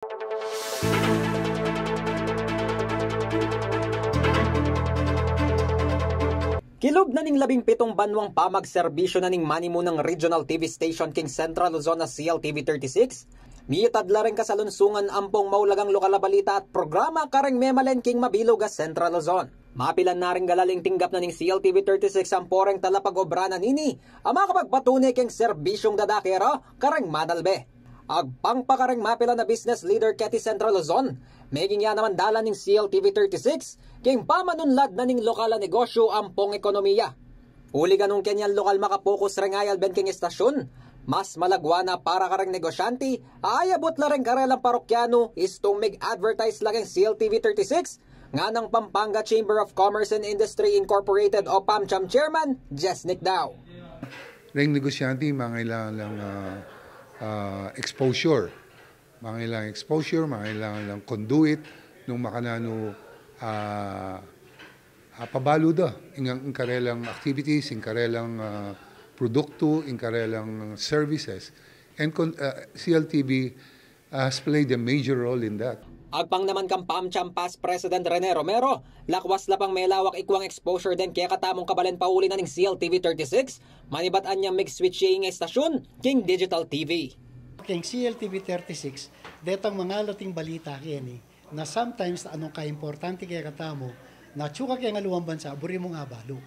Kilob na ning 17 banwang pamagserbisyo na ning manimunang regional TV station King Central Luzon na CLTV 36. Miitadla rin kasalunsungan ampong maulagang lokal na balita at programa kareng memalen king mabilog as Central Luzon. Mapilan na rin galaling tinggap na ning CLTV 36 ang poreng talapag-obra na nini ang makapagpatunay king serbisyong dadakera kareng madalbe. Agpangpakareng mapila na business leader keti Central Luzon, maging yan naman dala ning CLTV 36, king pamanunlad na ning lokal na negosyo ampong ekonomiya. Uli ganong kenyan lokal makapokus rengayal ben king estasyon, mas malagwa na para kareng negosyante, aayabot la rin karelang parokyano istong mag-advertise laging CLTV 36, nga ng Pampanga Chamber of Commerce and Industry Incorporated o PAMCHAM Chairman, Jesnick Dao. Ring negosyante, mangailangan lang exposure. Mangailangan exposure, mangailangan lang conduit nung makanano pabaluda ang karelang activities, ang karelang produkto, ang karelang services. And CLTV has played a major role in that. Agpang naman kang PAMCHAM Past President Rene Romero, lakwas lapang may lawak ikwang exposure din kaya katamong kabalen pauli na ng CLTV 36, manibatan niyang mag-switching estasyon, King Digital TV. King CLTV 36, detang mga lating balita kini, na sometimes anong ka-importante kaya katamo, na tsuka kaya nga luwang bansa, buri mo nga balo.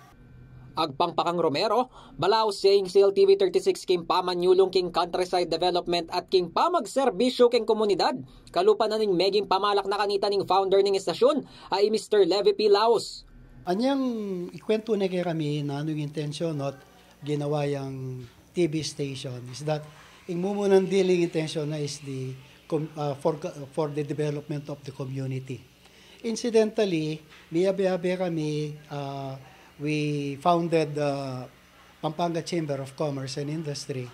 Agpangpakang Romero, balaw saying CLTV 36 king pamanyulong king countryside development at king pamagserbisyo king komunidad. Kalupa na ning meging pamalak na kanita ning founder ning estasyon ay Mr. Levy P. Laos. Anyang ikwento na kaya kami na anong intensyon at ginawa yung TV station is that ang mumunang dealing intention na is the for the development of the community. Incidentally, biya-biya kami we founded the Pampanga Chamber of Commerce and Industry.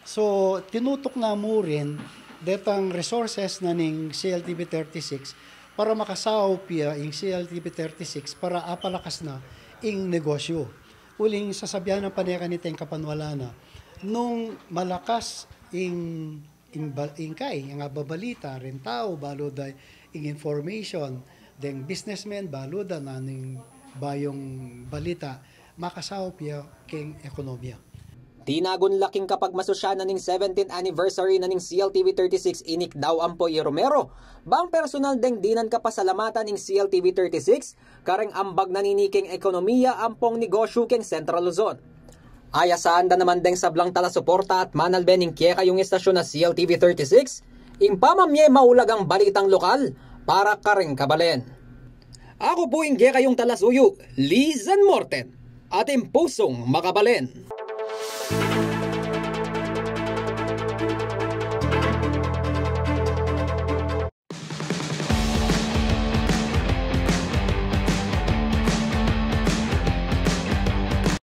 So, tinutok na mo rin detang resources na ning CLTV 36 para makasaw piya yung CLTV 36 para apalakas na ing negosyo. Uling sasabihan ng paneka ni tayong kapanwala na nung malakas ing kay, ang babalita, rin tao, balo da ing information, deng businessmen, balo da na ning bayong balita, makasaw piya king ekonomiya. Tinagon laking kapag masusya na ning 17th anniversary na ning CLTV 36 inik daw ampoy Romero. Bang personal deng dinan kapasalamatan ning CLTV 36, kareng ambag naniniking ekonomiya ampong negosyo king Central Luzon. Ayasaan da naman deng sablang tala suporta at manalben ning kiya kayong estasyon na CLTV 36, impamamye maulag ang balitang lokal para kareng kabalen. Ako po ingge kayong talasuyo, Lizan Morten, ating pusong makabalen.